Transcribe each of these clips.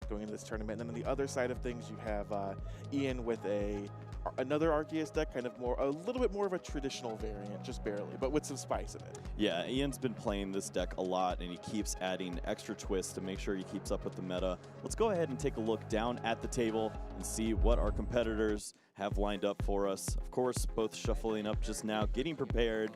going into this tournament. And then on the other side of things, you have Ian with another Arceus deck, kind of a little bit more of a traditional variant, just barely, but with some spice in it. Yeah, Ian's been playing this deck a lot, and he keeps adding extra twists to make sure he keeps up with the meta. Let's go ahead and take a look down at the table and see what our competitors have lined up for us. Of course, both shuffling up just now, getting prepared,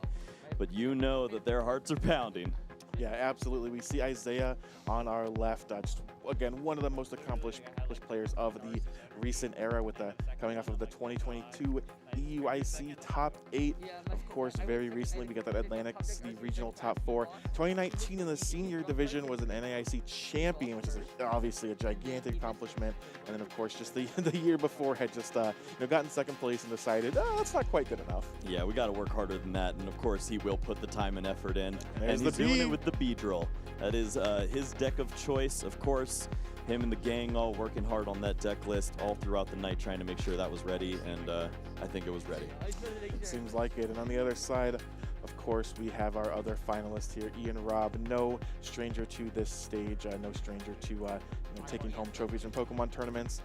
but you know that their hearts are pounding. Yeah, absolutely. We see Isaiah on our left, just again, one of the most accomplished players of the recent era, with coming off of the 2022 EUIC top 8. Of course, very recently we got that Atlantic City Regional top 4. 2019 in the senior division was an NAIC champion, which is obviously a gigantic accomplishment. And then, of course, just the year before had just gotten second place and decided, that's not quite good enough. Yeah, we got to work harder than that. And of course, he will put the time and effort in. There's and he's doing it with the Beedrill. That is his deck of choice. Of course, him and the gang all working hard on that deck list all throughout the night, trying to make sure that was ready, and I think it was ready. It seems like it. And on the other side, of course, we have our other finalist here, Ian Robb. No stranger to this stage, no stranger to taking home trophies from Pokemon tournaments.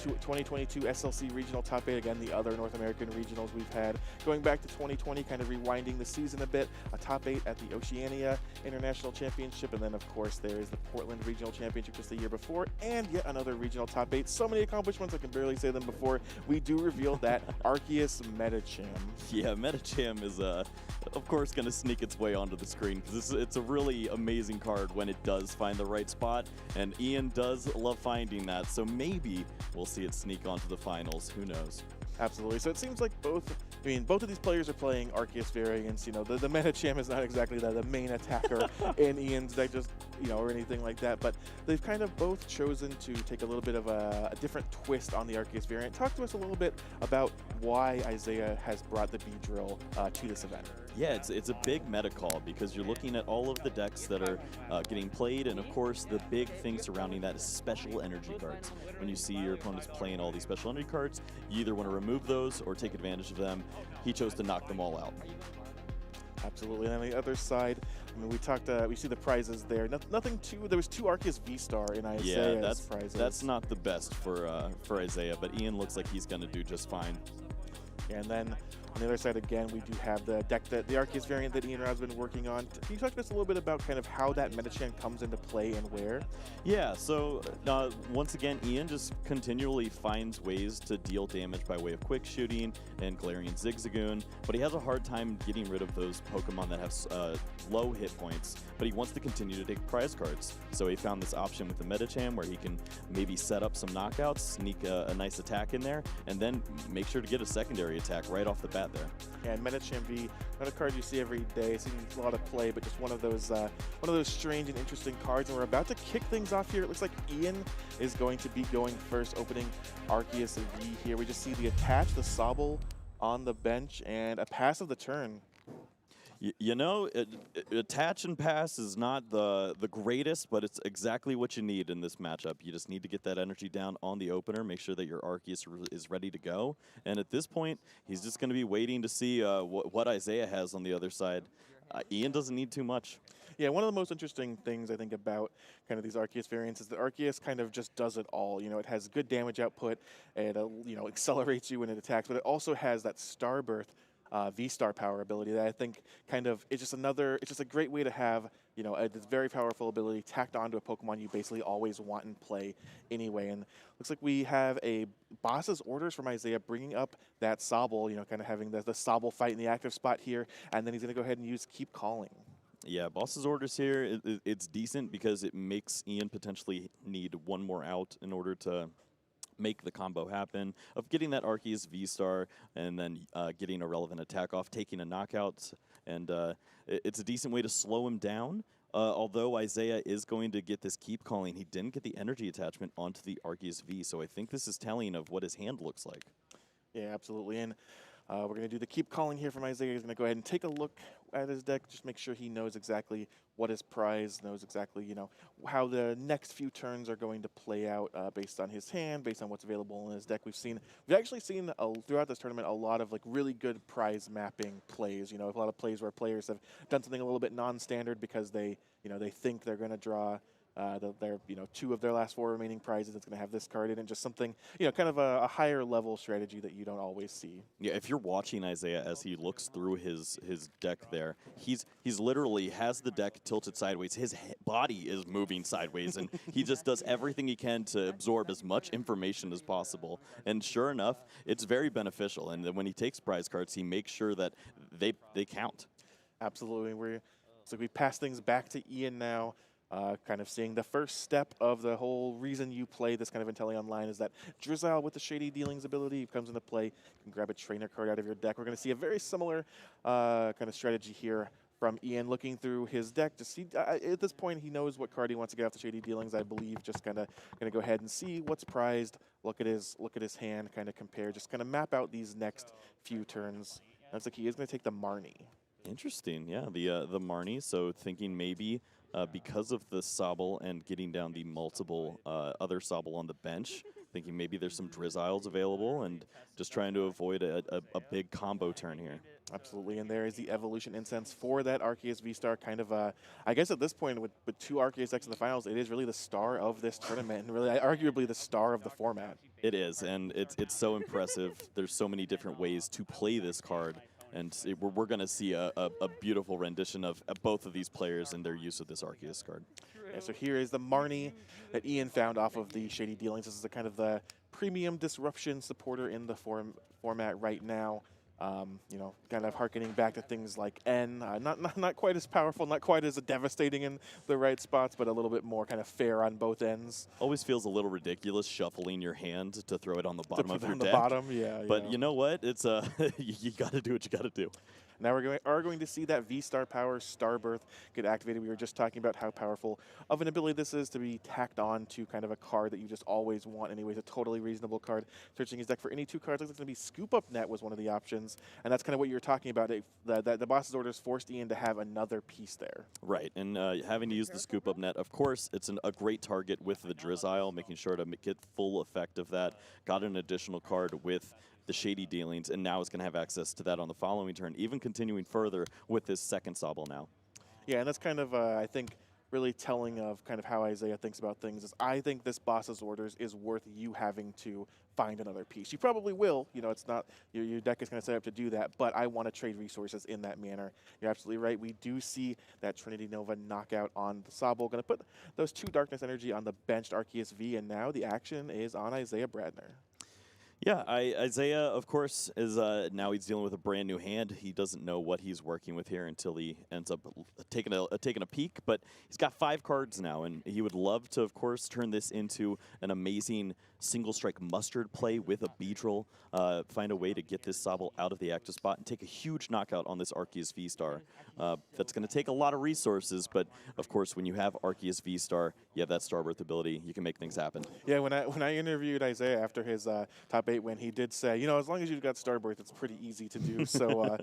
2022 SLC Regional Top 8, again, the other North American regionals we've had. Going back to 2020, kind of rewinding the season a bit, a Top 8 at the Oceania International Championship, and then, of course, there is the Portland Regional Championship just the year before, and yet another Regional Top 8. So many accomplishments, I can barely say them before we do reveal that Arceus Metacham. Yeah, Metacham is, of course, going to sneak its way onto the screen, because it's a really amazing card when it does find the right spot, and Ian does love finding that, so maybe we'll see it sneak onto the finals. Who knows? Absolutely. So it seems like both of these players are playing Arceus variants. The Metacham is not exactly the main attacker in Ian's deck, just or anything like that. But they've kind of both chosen to take a little bit of a different twist on the Arceus variant. Talk to us a little bit about why Isaiah has brought the Beedrill to this event. Yeah, it's a big meta call, because you're looking at all of the decks that are getting played, and of course the big thing surrounding that is special energy cards. When you see your opponents playing all these special energy cards, you either want to remove those or take advantage of them. He chose to knock them all out. Absolutely. And on the other side, we see the prizes there. Nothing too. There was 2 Arceus V-Star in Isaiah's prizes. That's not the best for Isaiah, but Ian looks like he's going to do just fine. And then on the other side, again, we do have the deck, the Arceus variant that Ian Robb's been working on. Can you talk to us a little bit about kind of how that Metacham comes into play and where? Yeah, so once again, Ian just continually finds ways to deal damage by way of quick shooting and Galarian Zigzagoon, but he has a hard time getting rid of those Pokemon that have low hit points, but he wants to continue to take prize cards. So he found this option with the Metacham where he can maybe set up some knockouts, sneak a nice attack in there, and then make sure to get a secondary attack right off the bat there. Yeah, and Metacham V, not a card you see every day. It seems a lot of play, but just one of those strange and interesting cards. And we're about to kick things off here. It looks like Ian is going to be going first, opening Arceus V here. We just see the attach, the Sobble on the bench, and a pass of the turn. Attach and pass is not the greatest, but it's exactly what you need in this matchup. You just need to get that energy down on the opener, make sure that your Arceus is ready to go. And at this point, he's just going to be waiting to see what Isaiah has on the other side. Ian doesn't need too much. Yeah, one of the most interesting things I think about kind of these Arceus variants is that Arceus kind of just does it all. It has good damage output, it accelerates you when it attacks, but it also has that Starbirth V-Star power ability that I think it's just a great way to have, this very powerful ability tacked onto a Pokemon you basically always want and play anyway. And looks like we have a boss's orders from Isaiah bringing up that Sobble, kind of having the Sobble fight in the active spot here, and then he's going to go ahead and use Keep Calling. Yeah, boss's orders here, it's decent because it makes Ian potentially need one more out in order to make the combo happen of getting that Arceus V-Star and then getting a relevant attack off, taking a knockout, and it's a decent way to slow him down. Although Isaiah is going to get this Keep Calling, he didn't get the energy attachment onto the Arceus V, so I think this is telling of what his hand looks like. Yeah, absolutely. And we're going to do the Keep Calling here from Isaiah. He's going to go ahead and take a look at his deck, just make sure he knows exactly what his prize, knows exactly, how the next few turns are going to play out based on his hand, based on what's available in his deck. We've actually seen throughout this tournament a lot of really good prize mapping plays. A lot of plays where players have done something a little bit non-standard because they think they're going to draw They're, 2 of their last 4 remaining prizes. It's going to have this card in it. Just something, kind of a higher level strategy that you don't always see. Yeah, if you're watching Isaiah as he looks through his deck there, he's literally has the deck tilted sideways. His body is moving sideways, and he just does everything he can to absorb as much information as possible. And sure enough, it's very beneficial. And then when he takes prize cards, he makes sure that they count. Absolutely. So we pass things back to Ian now. Kind of seeing the first step of the whole reason you play this kind of Intelli Online is that Drizzile with the Shady Dealings ability comes into play. You can grab a trainer card out of your deck. We're going to see a very similar kind of strategy here from Ian, looking through his deck to see, at this point, he knows what card he wants to get off the Shady Dealings, I believe. Just kind of going to go ahead and see what's prized, look at his hand, kind of compare, just kind of map out these next few turns. Looks like he is going to take the Marnie. Interesting, yeah, the Marnie, so thinking maybe because of the Sobble and getting down the multiple other Sobble on the bench, thinking maybe there's some Drizziles available and just trying to avoid a big combo turn here. Absolutely, and there is the Evolution Incense for that Arceus V-Star. Kind of, I guess at this point, with 2 Arceus decks in the finals, it is really the star of this tournament, and really arguably the star of the format. It is, and it's so impressive. There's so many different ways to play this card. And we're going to see a beautiful rendition of both of these players and their use of this Arceus card. Yeah, so here is the Marnie that Ian found off of the Shady Dealings. This is the kind of the premium disruption supporter in the format right now. Kind of harkening back to things like N. Not quite as powerful, not quite as devastating in the right spots, but a little bit more kind of fair on both ends. Always feels a little ridiculous shuffling your hand to throw it on the bottom of your deck. Bottom, yeah. But you know what? It's you got to do what you got to do. Now we are going to see that V-Star Power Starbirth get activated. We were just talking about how powerful of an ability this is to be tacked on to kind of a card that you just always want anyways, a totally reasonable card. Searching his deck for any 2 cards, looks like it's going to be Scoop Up Net was one of the options, and that's kind of what you were talking about. The boss's orders forced Ian to have another piece there. Right, and having to use the Scoop Up Net, of course, it's a great target with the Drizzile, making sure to get full effect of that. Got an additional card with the Shady Dealings, and now it's going to have access to that on the following turn, even continuing further with this second Sobble now. Yeah, and that's kind of, I think, really telling of kind of how Isaiah thinks about things. Is I think this boss's orders is worth you having to find another piece. You probably will. It's not, your deck is going to set up to do that, but I want to trade resources in that manner. You're absolutely right. We do see that Trinity Nova knockout on the Sobble. Going to put those 2 Darkness Energy on the benched Arceus V, and now the action is on Isaiah Bradner. Yeah, Isaiah, of course, is now he's dealing with a brand new hand. He doesn't know what he's working with here until he ends up taking a peek. But he's got 5 cards now, and he would love to, of course, turn this into an amazing single strike mustard play with a Beedrill. Find a way to get this Sobble out of the active spot and take a huge knockout on this Arceus V-Star. That's going to take a lot of resources, but of course, when you have Arceus V-Star, you have that Starbirth ability. You can make things happen. Yeah, when I interviewed Isaiah after his top 8 win, he did say, as long as you've got Starbirth, it's pretty easy to do. So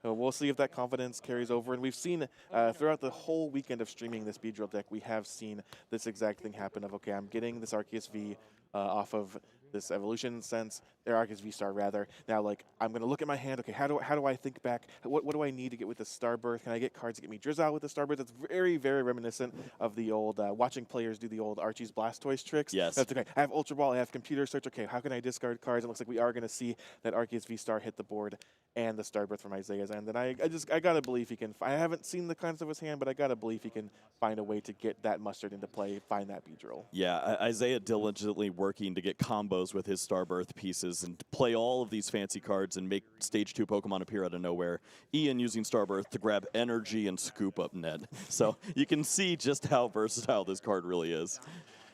we'll see if that confidence carries over. And we've seen throughout the whole weekend of streaming this Beedrill deck, we have seen this exact thing happen of, okay, I'm getting this Arceus V off of this Evolution Sense, or Arceus V-Star rather. Now, I'm going to look at my hand. Okay, how do I think back? What do I need to get with the Starbirth? Can I get cards to get me Drizzile with the Starbirth? It's very, very reminiscent of the old watching players do the old Archie's Blastoise tricks. Yes. That's okay. I have Ultra Ball. I have Computer Search. Okay, how can I discard cards? It looks like we are going to see that Arceus V-Star hit the board and the Starbirth from Isaiah's end. And I gotta believe he can. I haven't seen the cards of his hand, but I gotta believe he can find a way to get that mustard into play, find that Beedrill. Yeah, Isaiah diligently working to get combos with his Starbirth pieces and play all of these fancy cards and make Stage 2 Pokemon appear out of nowhere. Ian using Starbirth to grab energy and scoop up Ned. So you can see just how versatile this card really is.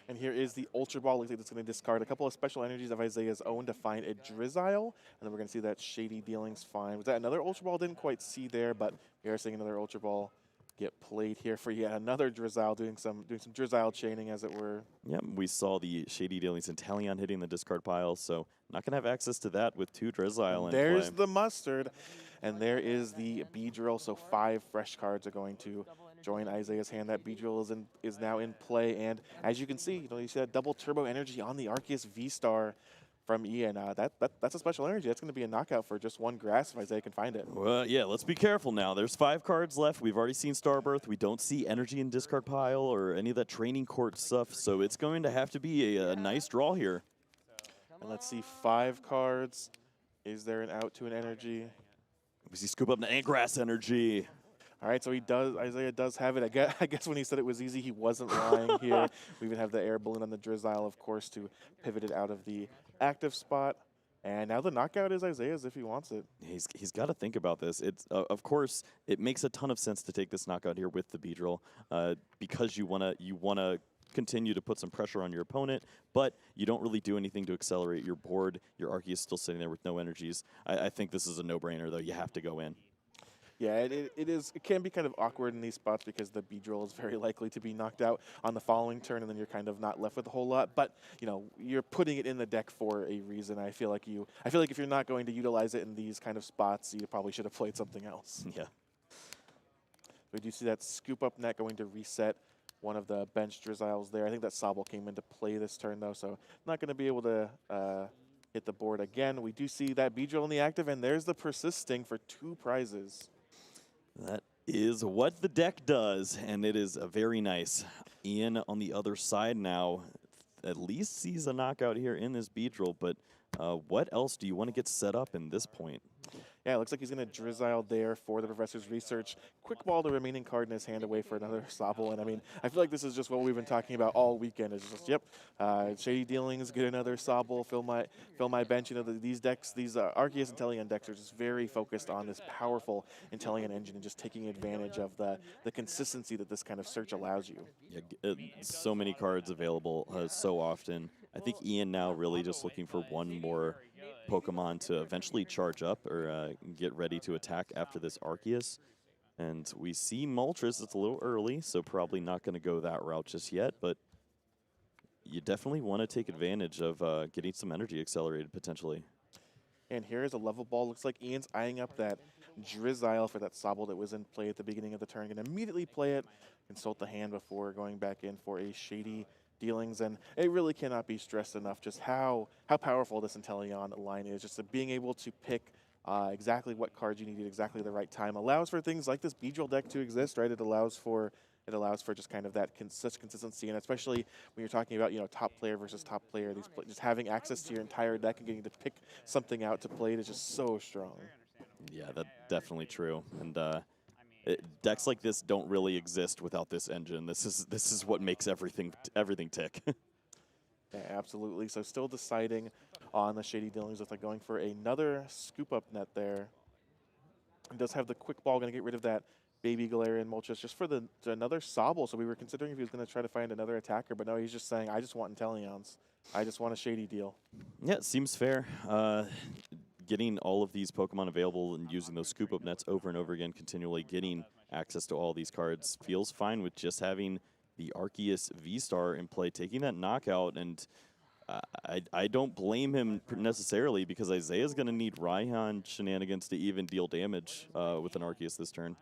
And here is the Ultra Ball. Looks like it's going to discard a couple of special energies of Isaiah's own to find a Drizzile. And then we're going to see that Shady Dealings find. Was that another Ultra Ball? Didn't quite see there, but we are seeing another Ultra Ball get played here for yet another Drizzile, doing some Drizzile chaining, as it were. Yeah, we saw the Shady Dealings and Talion hitting the discard pile, so not going to have access to that with 2 Drizzile in play. There's the mustard, and there is the Beedrill. So 5 fresh cards are going to join Isaiah's hand. That Beedrill is now in play, and as you can see, you see that double turbo energy on the Arceus V-Star. from Ian. That's a special energy. That's going to be a knockout for just one grass if Isaiah can find it. Well, yeah, let's be careful now. There's 5 cards left. We've already seen Starbirth. We don't see energy in discard pile or any of that training court stuff, so it's going to have to be a nice draw here. And let's see, 5 cards. Is there an out to an energy? We see Scoop Up and Grass Energy. All right, so Isaiah does have it. I guess when he said it was easy, he wasn't lying here. We even have the air balloon on the Drizzile, of course, to pivot it out of the active spot. And now the knockout is Isaiah's if he wants it. He's got to think about this. It's of course it makes a ton of sense to take this knockout here with the Beedrill because you wanna continue to put some pressure on your opponent, but you don't really do anything to accelerate your board. Your Archie is still sitting there with no energies. I think this is a no-brainer though. You have to go in. Yeah, it can be kind of awkward in these spots because the Beedrill is very likely to be knocked out on the following turn, and then you're kind of not left with a whole lot. But you know, you're putting it in the deck for a reason. I feel like if you're not going to utilize it in these kind of spots, you probably should have played something else. Yeah. We do see that Scoop Up net going to reset one of the bench Drizziles there. I think that Sobble came into play this turn though, so not going to be able to hit the board again. We do see that Beedrill in the active, and there's the Persisting for 2 prizes. That is what the deck does, and it is very nice. Ian on the other side now at least sees a knockout here in this Beedrill, but what else do you want to get set up in this point? Yeah, it looks like he's going to Drizzile there for the Professor's Research. Quick ball the remaining card in his hand away for another Sobble. And I mean, I feel like this is just what we've been talking about all weekend. It's just, yep, Shady Dealings, get another Sobble, fill my bench. You know, these decks, these Arceus Inteleon decks are just very focused on this powerful Inteleon engine and just taking advantage of the consistency that this kind of search allows you. Yeah, so many cards available so often. I think Ian now really just looking for one more Pokemon to eventually charge up or get ready to attack after this Arceus. And we see Moltres. It's a little early, so probably not going to go that route just yet, but you definitely want to take advantage of getting some energy accelerated potentially. And here is a level ball. Looks like Ian's eyeing up that Drizzile for that Sobble that was in play at the beginning of the turn. Going to immediately play it, consult the hand before going back in for a Shady Dealings, and it really cannot be stressed enough just how powerful this Inteleon line is. Just being able to pick exactly what cards you need at exactly the right time allows for things like this Beedrill deck to exist, right? It allows for just kind of that such consistency, and especially when you're talking about, you know, top player versus top player, just having access to your entire deck and getting to pick something out to play is just so strong. Yeah, that's definitely true, and decks like this don't really exist without this engine. This is what makes everything tick. Yeah, absolutely. So still deciding on the Shady Dealings. Looks like going for another Scoop Up net there. It does have the quick ball, going to get rid of that baby Galarian Moltres just for another Sobble. So we were considering if he was going to try to find another attacker, but no, he's just saying, I just want Inteleons. I just want a Shady deal. Yeah, it seems fair. Getting all of these Pokemon available and using those Scoop Up nets over and over again, continually getting access to all these cards feels fine with just having the Arceus V-Star in play, taking that knockout, and I don't blame him necessarily because Isaiah's going to need Raihan shenanigans to even deal damage with an Arceus this turn.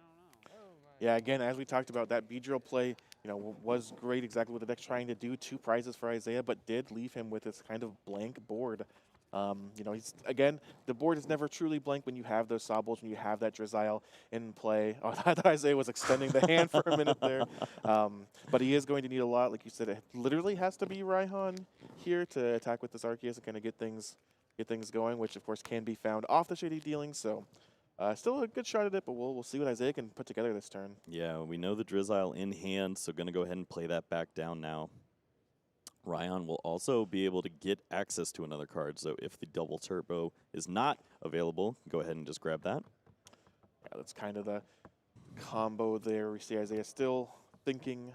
Yeah, again, as we talked about, that Beedrill play, you know, was great, exactly what the deck's trying to do. 2 prizes for Isaiah, but did leave him with this kind of blank board. You know, again, the board is never truly blank when you have those Sobbles, when you have that Drizzile in play. Oh, I thought Isaiah was extending the hand for a minute there. But he is going to need a lot. Like you said, it literally has to be Raihan here to attack with this Arceus and kind of get things going, which, of course, can be found off the Shady Dealings. So still a good shot at it, but we'll see what Isaiah can put together this turn. Yeah, we know the Drizzile in hand, so going to go ahead and play that back down now. Raihan will also be able to get access to another card, so if the double turbo is not available, go ahead and just grab that. Yeah, that's kind of the combo there. We see Isaiah still thinking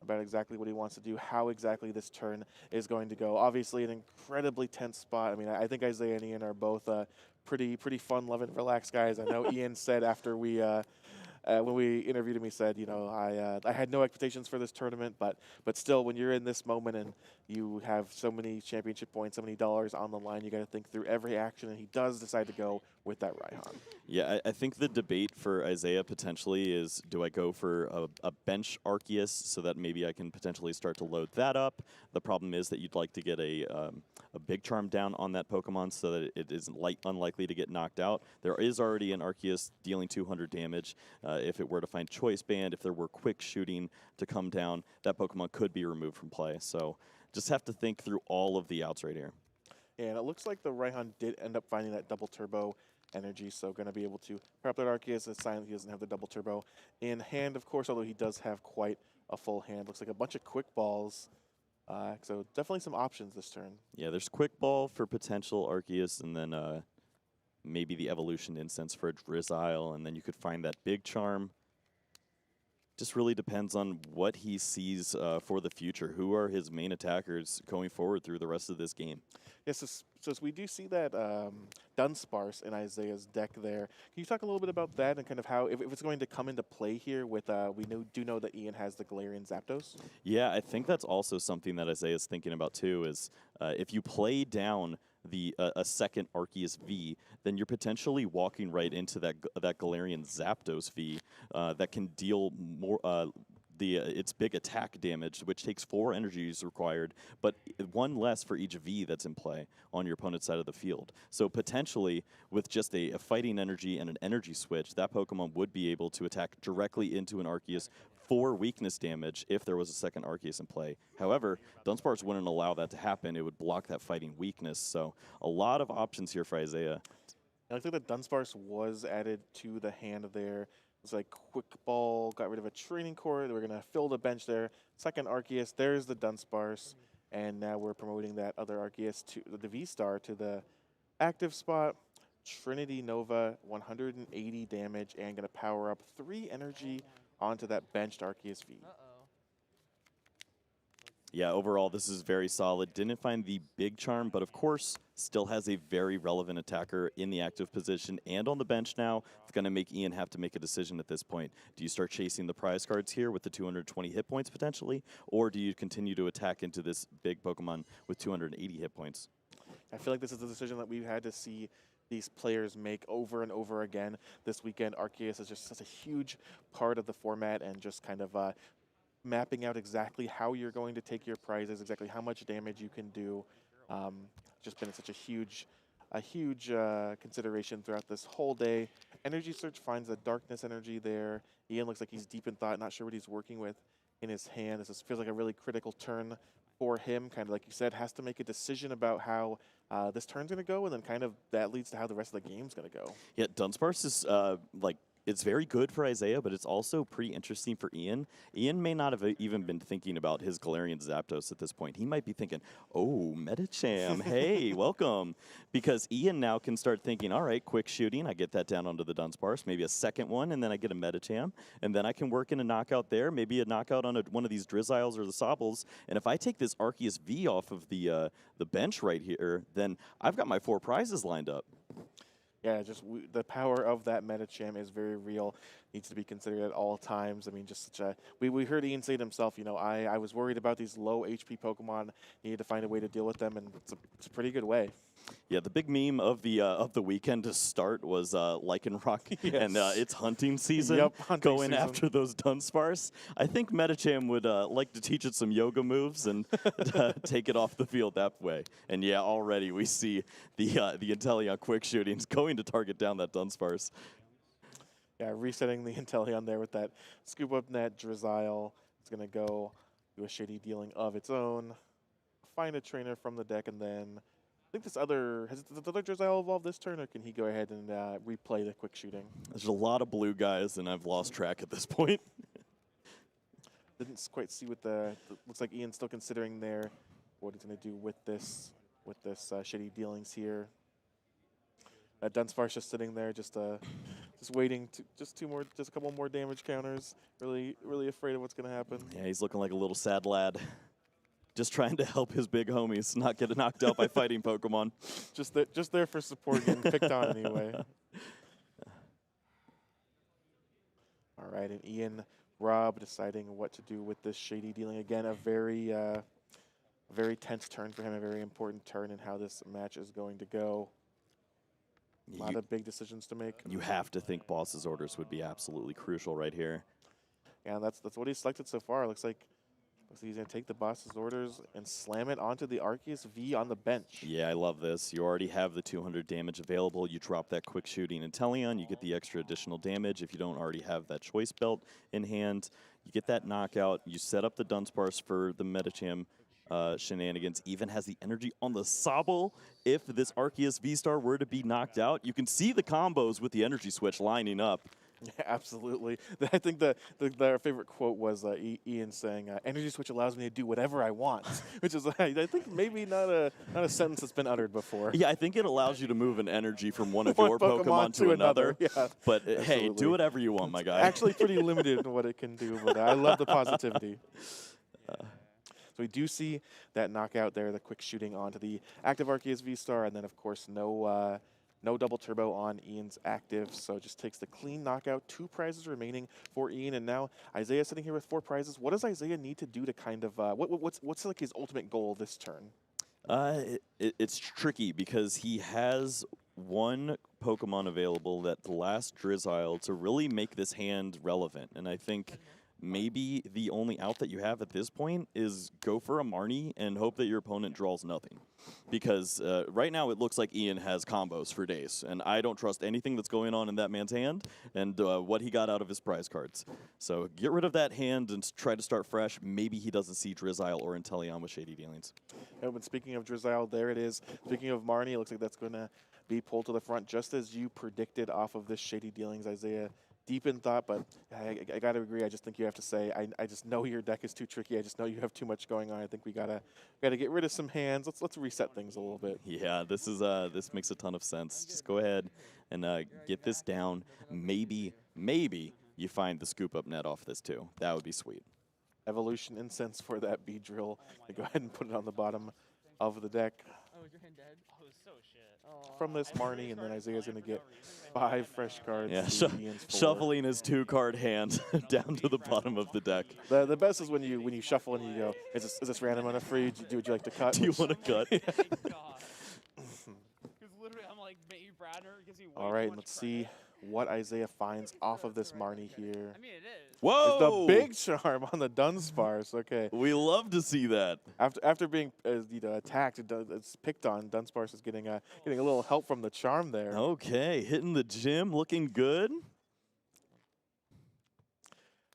about exactly what he wants to do, how exactly this turn is going to go. Obviously, an incredibly tense spot. I mean, I think Isaiah and Ian are both pretty fun, loving, relaxed guys. I know Ian said after we when we interviewed him, he said, I had no expectations for this tournament, but still, when you're in this moment and you have so many championship points, so many dollars on the line, you got to think through every action, and he does decide to go with that Raihan. Yeah, I think the debate for Isaiah potentially is, do I go for a bench Arceus so that maybe I can potentially start to load that up? The problem is that you'd like to get a big charm down on that Pokemon so that it isn't unlikely to get knocked out. There is already an Arceus dealing 200 damage. If it were to find Choice Band, if there were quick shooting to come down, that Pokemon could be removed from play. So just have to think through all of the outs right here. And it looks like the Raihan did end up finding that double turbo energy, so going to be able to prep that Arceus. It's silent, he doesn't have the double turbo in hand, of course, although he does have quite a full hand. Looks like a bunch of quick balls, so definitely some options this turn. Yeah, there's quick ball for potential Arceus, and then maybe the evolution instance for a Drizzile, and then you could find that big charm. Just really depends on what he sees for the future. Who are his main attackers going forward through the rest of this game? Yes, so we do see that Dunsparce in Isaiah's deck there. Can you talk a little bit about that and kind of how, if it's going to come into play here with, we do know that Ian has the Galarian Zapdos? Yeah, I think that's also something that Isaiah's thinking about too, is if you play down a second Arceus V, then you're potentially walking right into that Galarian Zapdos V that can deal more its big attack damage, which takes 4 energies required, but 1 less for each V that's in play on your opponent's side of the field. So potentially, with just a fighting energy and an energy switch, that Pokemon would be able to attack directly into an Arceus for weakness damage if there was a second Arceus in play. However, Dunsparce wouldn't allow that to happen. It would block that fighting weakness. So a lot of options here for Isaiah. And I think that Dunsparce was added to the hand there. It's like quick ball, got rid of a training core. We're going to fill the bench there. Second Arceus, there's the Dunsparce. And now we're promoting that other Arceus, to the V-Star, to the active spot. Trinity Nova, 180 damage, and going to power up 3 energy onto that benched Arceus V. Yeah, overall, this is very solid. Didn't find the big charm, but of course, still has a very relevant attacker in the active position and on the bench now. It's going to make Ian have to make a decision at this point. Do you start chasing the prize cards here with the 220 hit points potentially, or do you continue to attack into this big Pokemon with 280 hit points? I feel like this is a decision that we've had to see these players make over and over again this weekend. Arceus is just such a huge part of the format, and just kind of mapping out exactly how you're going to take your prizes, exactly how much damage you can do. Just been such a huge consideration throughout this whole day. Energy Search finds the darkness energy there. Ian looks like he's deep in thought, not sure what he's working with in his hand. This feels like a really critical turn for him, kind of like you said, has to make a decision about how this turn's going to go, and then kind of that leads to how the rest of the game's going to go. Yeah, Dunsparce is it's very good for Isaiah, but it's also pretty interesting for Ian. Ian may not have even been thinking about his Galarian Zapdos at this point. He might be thinking, oh, Medicham, hey, welcome. Because Ian now can start thinking, all right, quick shooting, I get that down onto the Dunsparce, maybe a second one, and then I get a Medicham, and then I can work in a knockout there, maybe a knockout on one of these Drizziles or the Sobbles, and if I take this Arceus V off of the bench right here, then I've got my 4 prizes lined up. Yeah, just the power of that Medicham is very real. Needs to be considered at all times. I mean, just such a... We heard Ian say it himself, I was worried about these low HP Pokemon. Needed to find a way to deal with them, and it's a pretty good way. Yeah, the big meme of the weekend to start was Lycanroc Yes. and its hunting season. Yep, hunting going season. after those Dunsparce. I think Medicham would like to teach it some yoga moves and take it off the field that way. And yeah, already we see the Inteleon quick shootings going to target down that Dunsparce. Yeah, resetting the Inteleon there with that scoop up net Drizzile. It's going to go do a shitty dealing of its own. Find a trainer from the deck, and then... I think has the other Drizzile evolved this turn, or can he go ahead and replay the quick shooting? There's a lot of blue guys, and I've lost track at this point. Didn't quite see what looks like Ian's still considering there what he's going to do with this shitty dealings here. Dunsparce just sitting there, just waiting to just a couple more damage counters. Really afraid of what's going to happen. Yeah, he's looking like a little sad lad. Just trying to help his big homies not get knocked out by fighting Pokemon. Just there for support, getting picked on anyway. All right, and Ian, Robb deciding what to do with this shady dealing. Again, a very tense turn for him, a very important turn in how this match is going to go. A lot of big decisions to make. You have to think boss's orders would be absolutely crucial right here. Yeah, that's what he's selected so far. Looks like he's going to take the boss's orders and slam it onto the Arceus V on the bench. Yeah, I love this. You already have the 200 damage available. You drop that quick shooting Inteleon. You get the extra additional damage if you don't already have that choice belt in hand. You get that knockout. You set up the Dunsparce for the Medicham shenanigans. Even has the energy on the Sobble. If this Arceus V-Star were to be knocked out, you can see the combos with the energy switch lining up. Yeah, absolutely. I think their favorite quote was Ian saying, "Energy Switch allows me to do whatever I want," which is I think maybe not a sentence that's been uttered before. Yeah, I think it allows you to move an energy from one of your Pokemon to another. Yeah, but hey, do whatever you want, my guy. Actually, pretty limited in what it can do, but I love the positivity. So we do see that knockout there, the quick shooting onto the active Arceus V-Star, and then of course no double turbo on Ian's active, so just takes the clean knockout. 2 prizes remaining for Ian, and now Isaiah sitting here with 4 prizes. What does Isaiah need to do to kind of what's like his ultimate goal this turn? It's tricky because he has one Pokemon available that the last Drizzile to really make this hand relevant, and I think maybe the only out that you have at this point is go for a Marnie and hope that your opponent draws nothing. Because right now it looks like Ian has combos for days, and I don't trust anything that's going on in that man's hand and what he got out of his prize cards. So get rid of that hand and try to start fresh. Maybe he doesn't see Drizzile or Inteleon with shady dealings. Oh, but speaking of Drizzile, there it is. Speaking of Marnie, it looks like that's going to be pulled to the front just as you predicted off of this shady dealings, Isaiah. Deep in thought, but I got to agree. I just think you have to say, I just know your deck is too tricky. I just know you have too much going on. I think we gotta get rid of some hands. Let's reset things a little bit. Yeah, this makes a ton of sense. Just go ahead and get this down. Maybe you find the scoop up net off this too. That would be sweet. Evolution Incense for that B-Drill. Go ahead and put it on the bottom of the deck. Oh, is your hand dead? Oh, so shit. From this Marnie, and then Isaiah's going to get 5 fresh cards. Yeah, Ian's 4. shuffling his 2-card hand down to the bottom of the deck. The best is when you shuffle and you go, is this random enough for you? Would you like to cut? Do you want to cut? Because literally, I'm like, Bradner gives me way All right, too let's much see what Isaiah finds off of this Marnie here. I mean, it is. Whoa! It's the big charm on the Dunsparce. Okay. We love to see that. After being attacked, it's picked on. Dunsparce is getting a little help from the charm there. Okay, hitting the gym, looking good.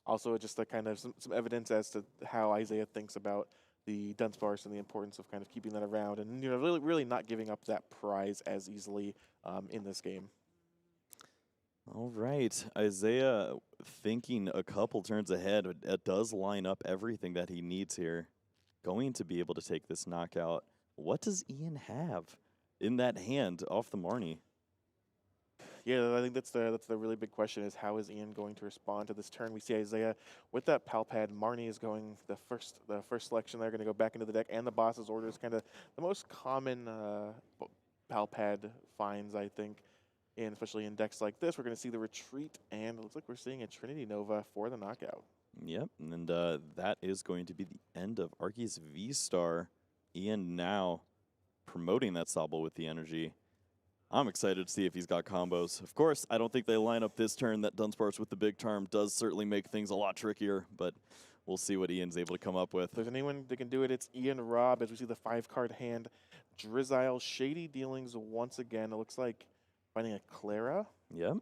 Also, just a kind of some evidence as to how Isaiah thinks about the Dunsparce and the importance of kind of keeping that around, and really not giving up that prize as easily in this game. All right, Isaiah thinking a couple turns ahead. It does line up everything that he needs here. Going to be able to take this knockout. What does Ian have in that hand off the Marnie? Yeah, I think that's the really big question is how is Ian going to respond to this turn? We see Isaiah with that Palpad. Marnie is going the first selection. They're going to go back into the deck, and the boss's order is kind of the most common Palpad finds, I think. And especially in decks like this, we're going to see the retreat, and it looks like we're seeing a Trinity Nova for the knockout. Yep, and that is going to be the end of Arceus V-Star. Ian now promoting that Sobble with the energy. I'm excited to see if he's got combos. Of course, I don't think they line up this turn. That Dunsparce with the big charm does certainly make things a lot trickier, but we'll see what Ian's able to come up with. If there's anyone that can do it, it's Ian Robb, as we see the 5-card hand. Drizzile, shady dealings once again. It looks like finding a Clara. Yep.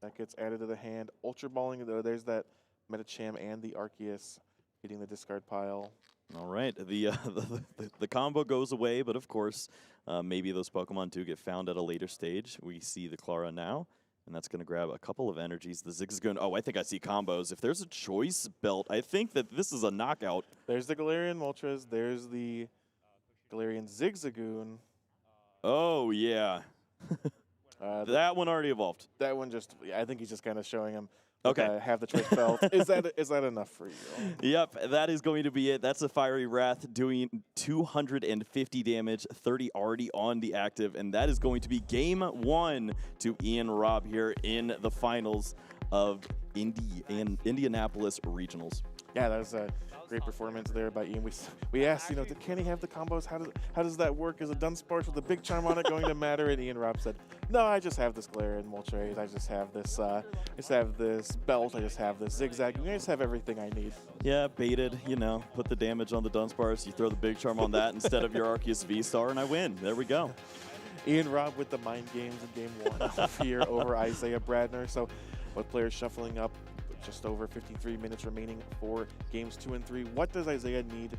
That gets added to the hand. Ultra Balling, though, there's that Medicham and the Arceus hitting the discard pile. All right, the combo goes away, but of course, maybe those Pokemon do get found at a later stage. We see the Clara now, and that's going to grab a couple of energies. The Zigzagoon, oh, I think I see combos. If there's a choice belt, I think that this is a knockout. There's the Galarian Moltres. There's the Galarian Zigzagoon. Oh, yeah. That one already evolved. That one just, I think he's just kind of showing him, Okay. Have the choice belt. Is that enough for you? Yep, that is going to be it. That's a Fiery Wrath doing 250 damage, 30 already on the active, and that is going to be game 1 to Ian Robb here in the finals of Indianapolis Regionals. Yeah, that was a great performance there by Ian. We asked, can he have the combos? How does that work? Is a Dunsparce with a big charm on it going to matter? And Ian Robb said, no, I just have this glare and Moltres. I just have this belt. I just have this zigzag. I just have everything I need. Yeah, baited, put the damage on the Dunsparce. You throw the big charm on that instead of your Arceus V-Star, and I win. There we go. Ian Robb with the mind games in game 1 here over Isaiah Bradner. So with players shuffling up, just over 53 minutes remaining for games 2 and 3. What does Isaiah need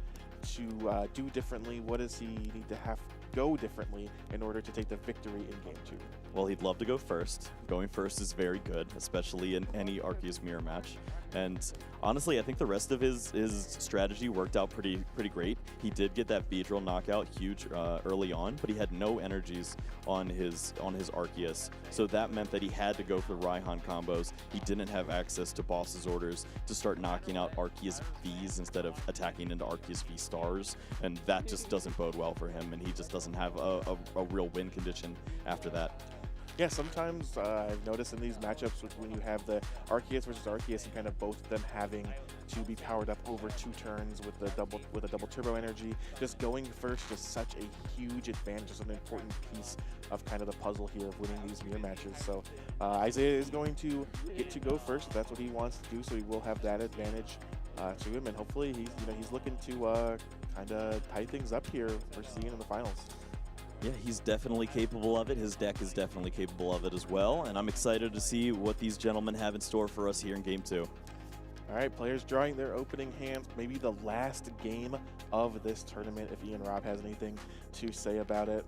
to do differently? What does he need to have go differently in order to take the victory in game 2? Well, he'd love to go first. Going first is very good, especially in any Arceus mirror match. And honestly, I think the rest of his strategy worked out pretty great. He did get that Beedrill knockout huge early on, but he had no energies on his Arceus. So that meant that he had to go for Raihan combos. He didn't have access to boss's orders to start knocking out Arceus Vs instead of attacking into Arceus V stars. And that just doesn't bode well for him, and he just doesn't have a real win condition after that. Yeah, sometimes I've noticed in these matchups when you have the Arceus versus Arceus and kind of both of them having to be powered up over 2 turns with a double turbo energy, just going first is such a huge advantage, just an important piece of kind of the puzzle here of winning these mirror matches. So Isaiah is going to get to go first. That's what he wants to do, so he will have that advantage to him, and hopefully he's looking to kind of tie things up here versus Ian in the finals. Yeah, he's definitely capable of it. His deck is definitely capable of it as well, and I'm excited to see what these gentlemen have in store for us here in Game 2. All right, players drawing their opening hands, maybe the last game of this tournament, if Ian Robb has anything to say about it.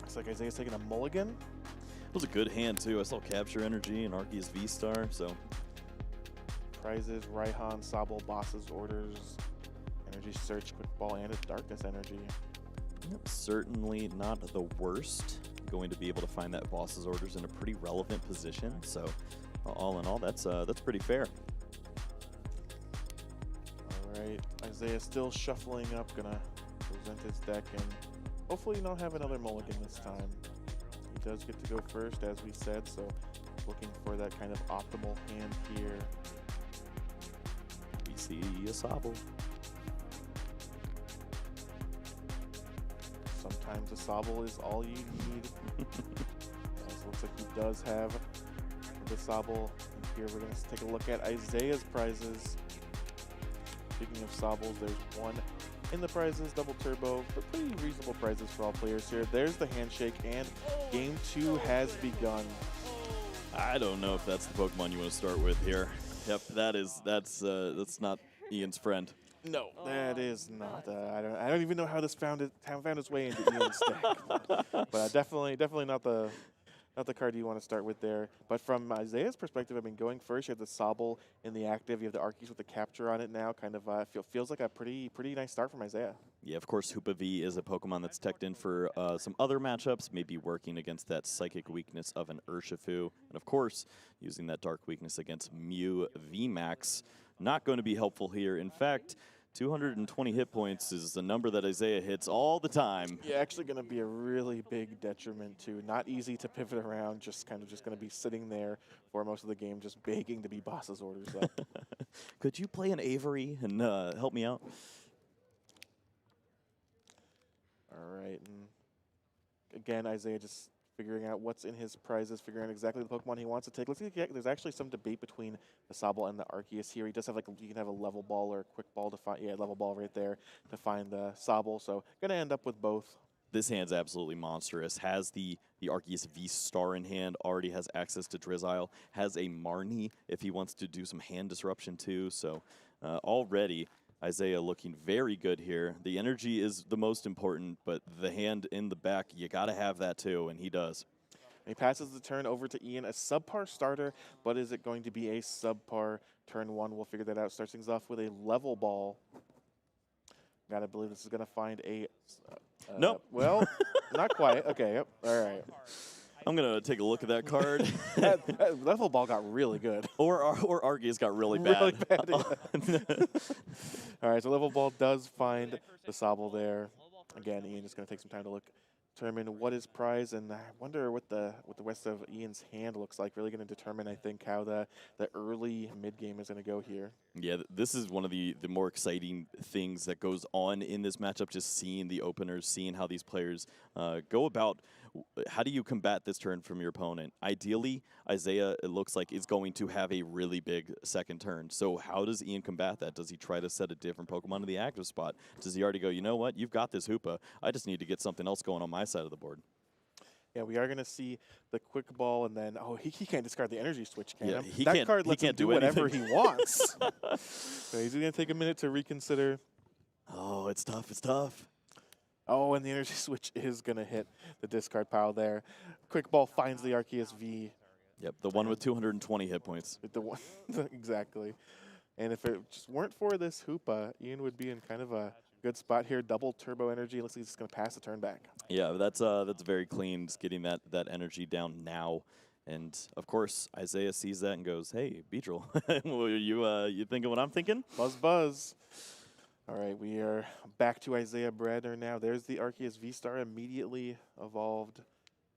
Looks like Isaiah's taking a mulligan. It was a good hand, too. I saw Capture Energy and Arceus V-Star, so... Prizes, Raihan, Sobble, Boss's Orders, Energy Search, Quick Ball, and a Darkness Energy. Yep, certainly not the worst. Going to be able to find that boss's orders in a pretty relevant position. So, all in all, that's pretty fair. All right, Isaiah still shuffling up, gonna present his deck, and hopefully not have another mulligan this time. He does get to go first, as we said, so looking for that kind of optimal hand here. We see a Sobble. Sometimes a Sobble is all you need. Looks like he does have the Sobble. And here we're going to take a look at Isaiah's prizes. Speaking of Sobbles, there's one in the prizes, double turbo, but pretty reasonable prizes for all players here. There's the handshake, and game 2 has begun. I don't know if that's the Pokemon you want to start with here. Yep, that's not Ian's friend. No, that is not. I don't even know how this found its way into Ian's deck. But definitely not the card you want to start with there. But from Isaiah's perspective, I mean, going first, you have the Sobble in the active, you have the Arceus with the capture on it now. Kind of feels like a pretty nice start from Isaiah. Yeah, of course, Hoopa V is a Pokemon that's teched in for some other matchups, maybe working against that psychic weakness of an Urshifu. And of course, using that dark weakness against Mew VMAX. Not going to be helpful here. In fact, 220 hit points is the number that Isaiah hits all the time. Yeah, actually going to be a really big detriment too. Not easy to pivot around, just going to be sitting there for most of the game, just begging to be boss's orders up. Could you play an Avery and help me out? All right, and again, Isaiah just figuring out what's in his prizes, figuring out exactly the Pokemon he wants to take. Let's see, there's actually some debate between the Sobble and the Arceus here. He does have you can have a level ball or a quick ball to find, level ball right there to find the Sobble. So gonna end up with both. This hand's absolutely monstrous. Has the Arceus V-Star in hand, already has access to Drizzile, has a Marnie if he wants to do some hand disruption too. So already Isaiah looking very good here. The energy is the most important, but the hand in the back, you got to have that too, and he does. He passes the turn over to Ian, a subpar starter, but is it going to be a subpar turn 1? We'll figure that out. Starts things off with a level ball. Gotta believe this is gonna find a... nope. Well, not quite. Okay, yep. All right. I'm gonna take a look at that card. that level ball got really good. or Arceus got really bad. Really bad, yeah. All right, so level ball does find the Sobble there. Again, Ian just going to take some time to determine what his prize, and I wonder what the rest of Ian's hand looks like. Really going to determine, I think, how the early mid game is going to go here. Yeah, this is one of the more exciting things that goes on in this matchup, just seeing the openers, seeing how these players go about. How do you combat this turn from your opponent? Ideally, Isaiah, it looks like, is going to have a really big second turn. So how does Ian combat that? Does he try to set a different Pokemon in the active spot? Does he already go, you know what, you've got this Hoopa. I just need to get something else going on my side of the board. Yeah, we are going to see the quick ball, and then, he can't discard the energy switch, can Yeah, he? That card lets him do whatever he anything. wants. So he's going to take a minute to reconsider. Oh, it's tough, it's tough. Oh, and the energy switch is going to hit the discard pile there. Quick ball finds the Arceus V. Yep, the one with 220 hit points. With the one, exactly. And if it just weren't for this Hoopa, Ian would be in kind of a good spot here. Double turbo energy. Looks like he's just going to pass the turn back. Yeah, that's very clean, just getting that energy down now. And, of course, Isaiah sees that and goes, hey, Beedrill, you thinking what I'm thinking? Buzz, buzz. All right, we are back to Isaiah Bradner now. There's the Arceus V-Star, immediately evolved,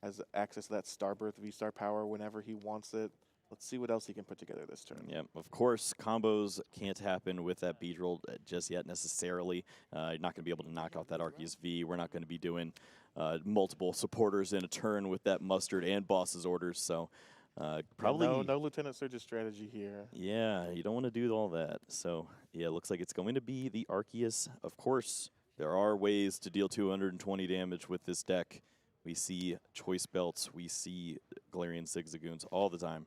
has access to that Starbirth V-Star power whenever he wants it. Let's see what else he can put together this turn. Yeah, of course, combos can't happen with that Beedrill just yet necessarily. You're not going to be able to knock off that Arceus V. We're not going to be doing multiple supporters in a turn with that Mustard and Boss's orders, so probably no Lieutenant Surge's strategy here. Yeah, you don't want to do all that. So yeah, it looks like it's going to be the Arceus. Of course, there are ways to deal 220 damage with this deck. We see Choice Belts, we see Galarian Zigzagoons all the time.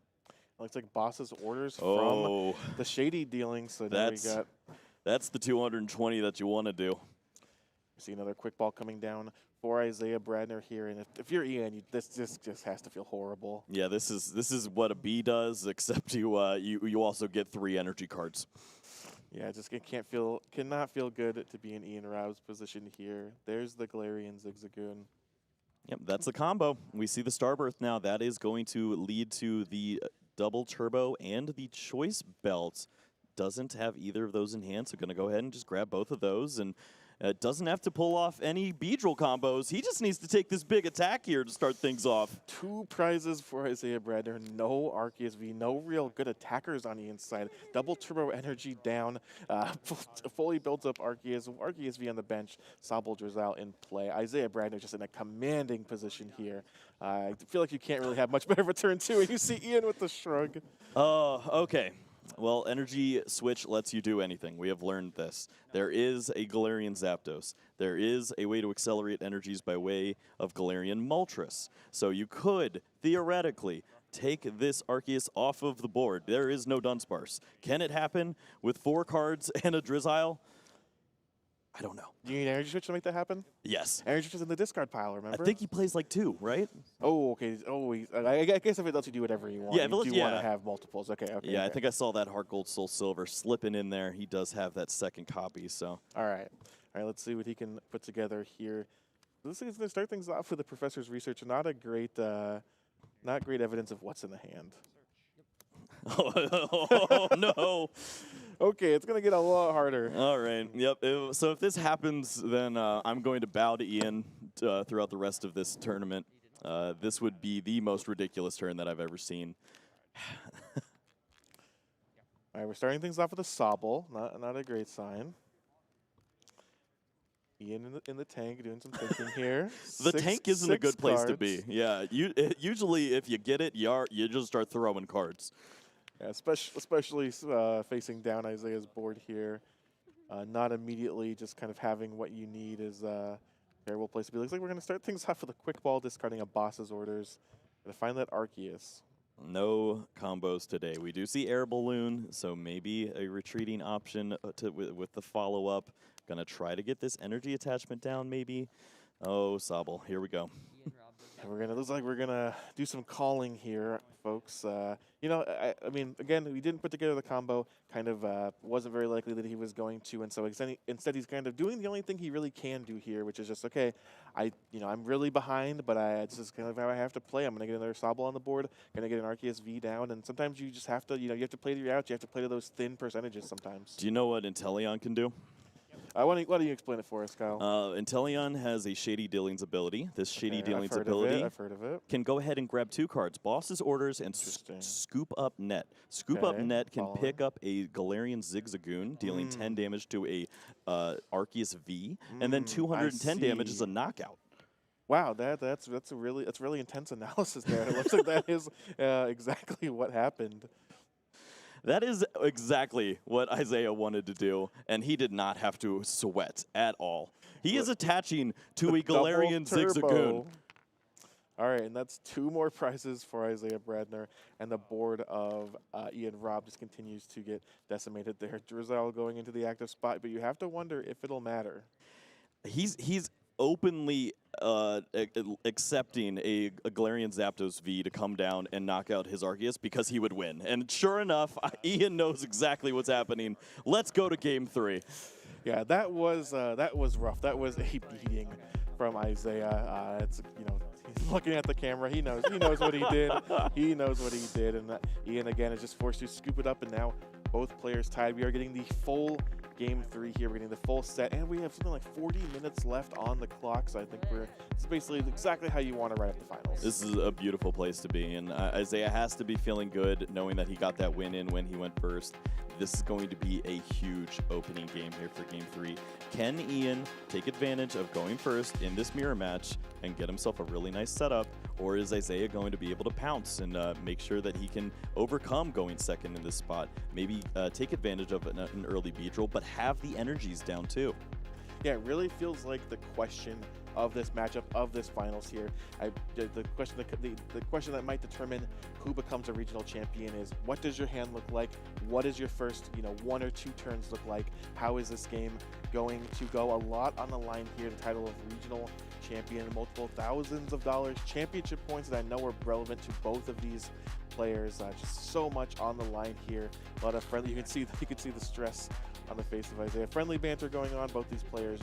Looks like Boss's orders from the shady dealings. So now we got. That's the 220 that you want to do. We see another quick ball coming down for Isaiah Bradner here, and if you're Ian, this just has to feel horrible. Yeah, this is what a B does, except you also get 3 energy cards. Yeah, it cannot feel good to be in Ian Robb's position here. There's the Galarian Zigzagoon. Yep, that's the combo. We see the Starbirth now. That is going to lead to the double turbo and the Choice Belt. Doesn't have either of those in hand, so going to go ahead and just grab both of those, and doesn't have to pull off any Beedrill combos. He just needs to take this big attack here to start things off. 2 prizes for Isaiah Bradner. No Arceus V. No real good attackers on the inside. Double turbo energy down. Fully built up Arceus. Arceus V on the bench. Sobble Drizzle in play. Isaiah Bradner just in a commanding position here. I feel like you can't really have much better of a turn two. And you see Ian with the shrug. Oh, okay. Well, Energy Switch lets you do anything. We have learned this. There is a Galarian Zapdos. There is a way to accelerate energies by way of Galarian Moltres. So you could, theoretically, take this Arceus off of the board. There is no Dunsparce. Can it happen with 4 cards and a Drizzile? I don't know. Do you need Energy Switch to make that happen? Yes. Energy Switch is in the discard pile, remember? I think he plays like 2, right? Oh, okay. Oh, I guess if it lets you do whatever you want, Yeah, you do want to yeah. have multiples. Okay, okay. Yeah, okay. I think I saw that Heart Gold Soul Silver slipping in there. He does have that second copy, so. All right. Let's see what he can put together here. This is going to start things off with the professor's research. Not great evidence of what's in the hand. Oh, no. Okay, it's going to get a lot harder. All right. Yep. So if this happens, then I'm going to bow to Ian throughout the rest of this tournament. This would be the most ridiculous turn that I've ever seen. All right, we're starting things off with a Sobble. Not a great sign. Ian in the tank doing some thinking here. The tank isn't a good place to cards. be. Yeah. Usually, if you get it, you just start throwing cards. Yeah, especially facing down Isaiah's board here. Not immediately just kind of having what you need is a terrible place to be. Looks like we're going to start things off with a quick ball, discarding a boss's orders. Going to find that Arceus. No combos today. We do see Air Balloon, so maybe a retreating option with the follow-up. Going to try to get this energy attachment down, maybe. Oh, Sobble, here we go. Looks like we're gonna do some calling here, folks. I mean, again, we didn't put together the combo. Kind of wasn't very likely that he was going to, and so instead he's kind of doing the only thing he really can do here, which is just okay. I'm really behind, but it's just kind of how I have to play. I'm gonna get another Sobble on the board, gonna get an Arceus V down, and sometimes you just have to, you have to play to your outs. You have to play to those thin percentages sometimes. Do you know what Inteleon can do? Why don't you explain it for us, Kyle? Inteleon has a Shady Dealings ability. This Shady Dealings I've heard of it. can go ahead and grab 2 cards, Boss's Orders and Scoop Up Net. Scoop Up Net can pick up a Galarian Zigzagoon, dealing 10 damage to a Arceus V, and then 210 damage is a knockout. Wow, that's really intense analysis there. It looks like that is exactly what happened. That is exactly what Isaiah wanted to do, and he did not have to sweat at all. He is attaching to a Galarian Zigzagoon. All right, and that's 2 more prizes for Isaiah Bradner, and the board of Ian Robb just continues to get decimated there. Drizzle going into the active spot, but you have to wonder if it'll matter. He's openly accepting a Galarian Zapdos V to come down and knock out his Arceus because he would win. And sure enough, Ian knows exactly what's happening. Let's go to Game 3. Yeah, that was rough. That was a beating from Isaiah. He's looking at the camera. He knows what he did. He knows what he did. And Ian again is just forced to scoop it up. And now both players tied. We are getting the full Game 3 here. We're getting the full set, and we have something like 40 minutes left on the clock, so I think it's basically exactly how you want to write up the finals. This is a beautiful place to be, and Isaiah has to be feeling good knowing that he got that win in when he went first. This is going to be a huge opening game here for Game 3. Can Ian take advantage of going first in this mirror match and get himself a really nice setup, or is Isaiah going to be able to pounce and make sure that he can overcome going second in this spot? Maybe take advantage of an early Beedrill, but have the energies down too. Yeah, it really feels like the question of this matchup, of this finals here. The question that might determine who becomes a regional champion is, what does your hand look like? What does your first 1 or 2 turns look like? How is this game going to go? A lot on the line here. The title of regional champion, multiple thousands of dollars, championship points that I know are relevant to both of these players. Just so much on the line here. A lot of friendly. You can see the stress on the face of Isaiah. Friendly banter going on. Both these players,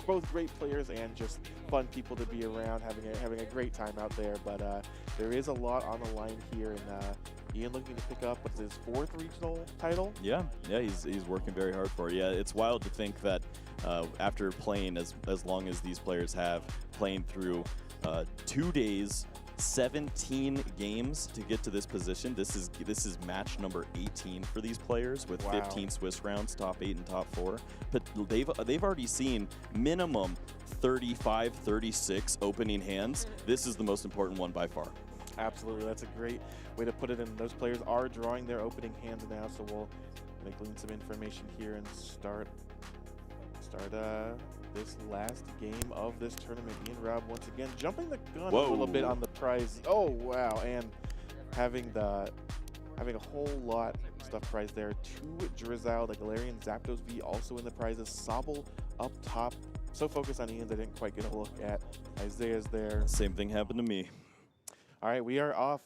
both great players and just fun people to be around, having a great time out there. But there is a lot on the line here, and Ian looking to pick up what's his 4th regional title. Yeah, he's working very hard for it. Yeah, it's wild to think that after playing as long as these players have, playing through 2 days, 17 games to get to this position. This is match number 18 for these players with 15 Swiss rounds, top 8 and top 4. But they've already seen minimum 35, 36 opening hands. This is the most important one by far. Absolutely, that's a great way to put it. And those players are drawing their opening hands now, so we'll glean some information here and start this last game of this tournament. Ian Robb once again jumping the gun a little bit on the prize. Oh wow, and having a whole lot of stuff prized there. 2 Drizzle, the Galarian Zapdos V also in the prizes. Sobble up top. So focused on Ian's, I didn't quite get a look at Isaiah's there. Same thing happened to me. All right, we are off.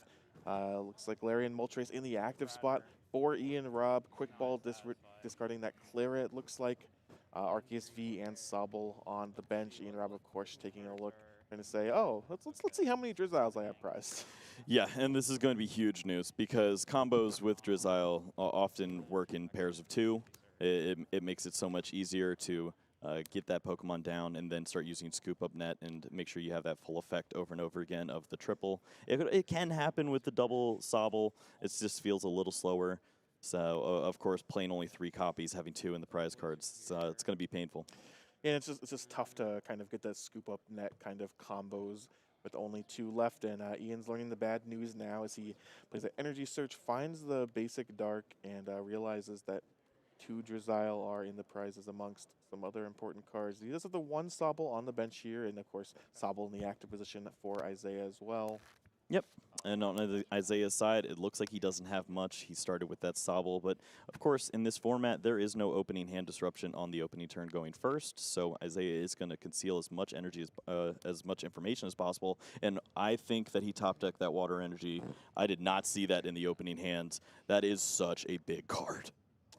Looks like Galarian Moltres in the active spot for Ian Robb. Quick ball discarding that Clara, it looks like. Arceus V and Sobble on the bench. Ian Robb, of course, taking a look and to say, oh, let's see how many Drizzles I have prized. Yeah, and this is going to be huge news because combos with Drizzle often work in pairs of 2. It makes it so much easier to get that Pokemon down and then start using Scoop Up Net and make sure you have that full effect over and over again of the triple. It can happen with the double Sobble. It just feels a little slower. So, of course, playing only 3 copies, having 2 in the prize cards, it's going to be painful. Yeah, it's just tough to kind of get that Scoop Up Net kind of combos with only 2 left. And Ian's learning the bad news now as he plays an Energy Search, finds the basic Dark, and realizes that 2 Drizzle are in the prizes amongst some other important cards. He does have the 1 Sobble on the bench here, and, of course, Sobble in the active position for Isaiah as well. Yep. And on Isaiah's side, it looks like he doesn't have much. He started with that Sobble, but of course, in this format, there is no opening hand disruption on the opening turn going first. So Isaiah is going to conceal as much energy as much information as possible. And I think that he top decked that water energy. I did not see that in the opening hand. That is such a big card.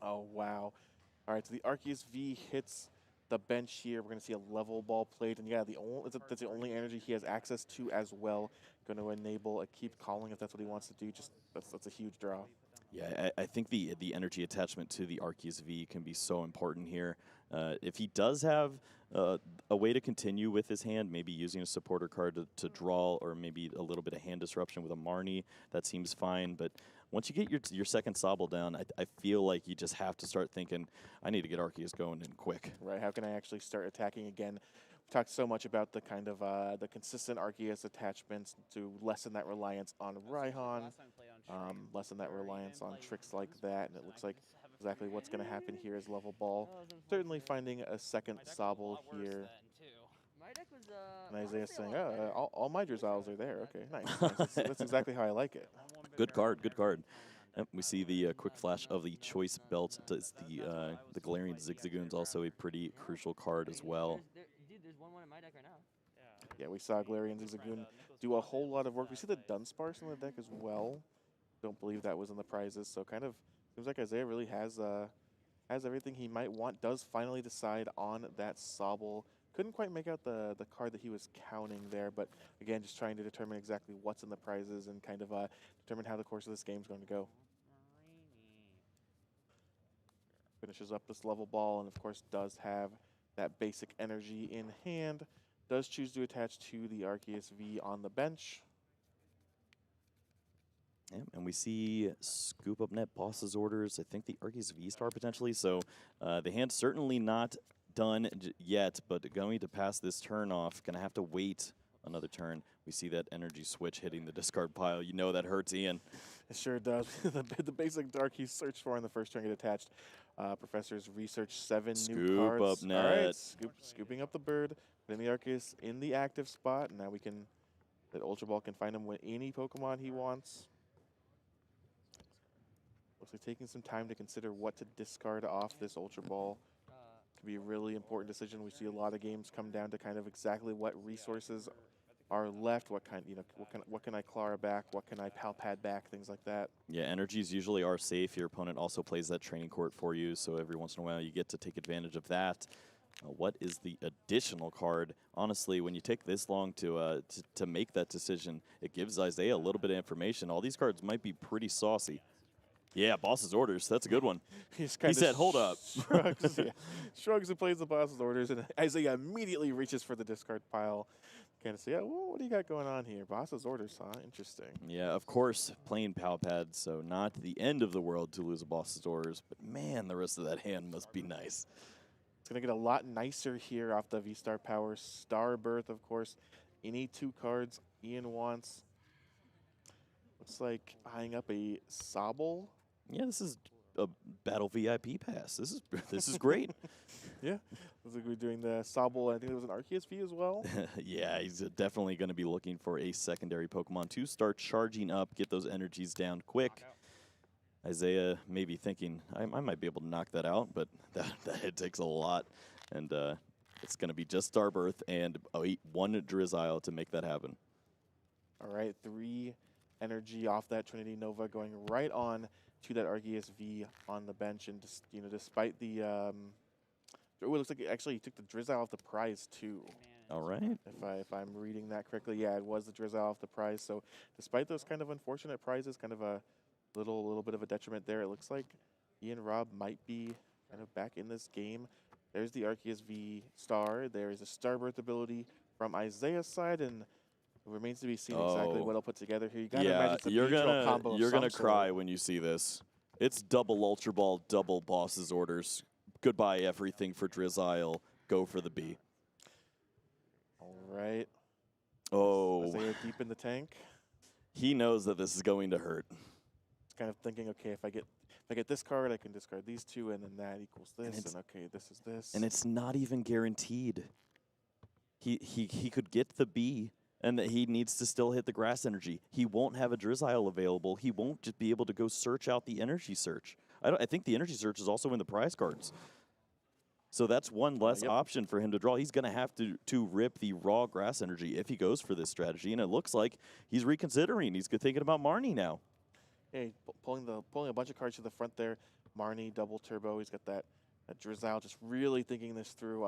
Oh, wow. All right, so the Arceus V hits the bench here. We're going to see a level ball played. And yeah, that's the only energy he has access to as well. Going to enable a keep calling if that's what he wants to do. Just that's a huge draw. Yeah, I think the energy attachment to the Arceus V can be so important here. If he does have a way to continue with his hand, maybe using a supporter card to draw, or maybe a little bit of hand disruption with a Marnie, that seems fine. But once you get your second Sobble down, I feel like you just have to start thinking, I need to get Arceus going in quick. Right, how can I actually start attacking again? We talked so much about the kind of the consistent Arceus attachments to lessen that reliance on Raihan, lessen that reliance on tricks like that, and it looks like exactly what's going to happen here is level ball. Certainly finding a second Sobble here. And Isaiah's saying, oh, all my Drizzles are there. Okay, nice. That's exactly how I like it. Good card, good card. Yep, we see the quick flash of the choice belt. Does the Galarian Zigzagoon's also a pretty crucial card as well. Yeah, we saw Galarian Zigzagoon do a whole lot of work. We see the Dunsparce in the deck as well. Don't believe that was in the prizes, so kind of seems like Isaiah really has everything he might want. Does finally decide on that Sobble. Couldn't quite make out the card that he was counting there, but again, just trying to determine exactly what's in the prizes and kind of determine how the course of this game is going to go. Finishes up this level ball, and of course does have that basic energy in hand. Does choose to attach to the Arceus V on the bench. Yeah, and we see Scoop Up Net Boss's Orders. I think the Arceus V-Star potentially. So the hand's certainly not done yet, but going to pass this turn off. Gonna have to wait another turn. We see that energy switch hitting the discard pile. You know that hurts Ian. It sure does. the basic dark he searched for in the first turn get attached. Professor's research 7 new cards. Scoop Up Net. All right, scooping up the bird. Putting the Arceus in the active spot. And now that Ultra Ball can find him with any Pokemon he wants. Looks like taking some time to consider what to discard off this Ultra Ball. Could be a really important decision. We see a lot of games come down to kind of exactly what resources are left, what can I Clara back, what can I Palpad back, things like that. Yeah, energies usually are safe. Your opponent also plays that training court for you, so every once in a while you get to take advantage of that. What is the additional card? Honestly, when you take this long to make that decision, it gives Isaiah a little bit of information. All these cards might be pretty saucy. Yeah, Boss's Orders. That's a good one. He said, hold up. Shrugs and plays the Boss's Orders, and Isaiah immediately reaches for the discard pile. Kind of say, yeah, well, what do you got going on here? Boss's Orders, huh? Interesting. Yeah, of course, playing Palpad, so not the end of the world to lose a Boss's Orders, but man, the rest of that hand must be nice. It's going to get a lot nicer here off the V-Star Power. Starbirth, of course. Any 2 cards Ian wants. Looks like eyeing up a Sobble. Yeah, this is a Battle VIP pass. This is great. Yeah, looks like we're doing the Sobble. I think there was an Arceus V as well. Yeah, he's definitely going to be looking for a secondary Pokemon to start charging up, get those energies down quick. Isaiah may be thinking, I might be able to knock that out, but it takes a lot. And it's going to be just Starbirth and 1 Drizzile to make that happen. All right, 3 energy off that Trinity Nova going right on to that Arceus V on the bench. And just, despite the... it looks like actually he took the Drizzile off the prize too. All right. If I'm reading that correctly, yeah, it was the Drizzile off the prize. So despite those kind of unfortunate prizes, kind of a little bit of a detriment there. It looks like Ian Robb might be kind of back in this game. There's the Arceus V Star. There is a Starbirth ability from Isaiah's side, and it remains to be seen exactly what I'll put together here. You gotta imagine it's a neutral combo of you're some gonna sort. cry when you see this. It's double Ultra Ball, double Boss's Orders. Goodbye everything for Drizzile. Go for the B. All right. Oh. Isaiah deep in the tank. He knows that this is going to hurt. He's kind of thinking, okay, if I get this card, I can discard these 2, and then that equals this, and okay, this is this. And it's not even guaranteed. He could get the B and that he needs to still hit the grass energy. He won't have a Drizzile available. He won't just be able to go search out the energy search. I think the energy search is also in the prize cards. So that's one less option for him to draw. He's going to have to rip the raw grass energy if he goes for this strategy, and it looks like he's reconsidering. He's thinking about Marnie now. Yeah, pulling a bunch of cards to the front there. Marnie, double turbo. He's got that Drizzile just really thinking this through.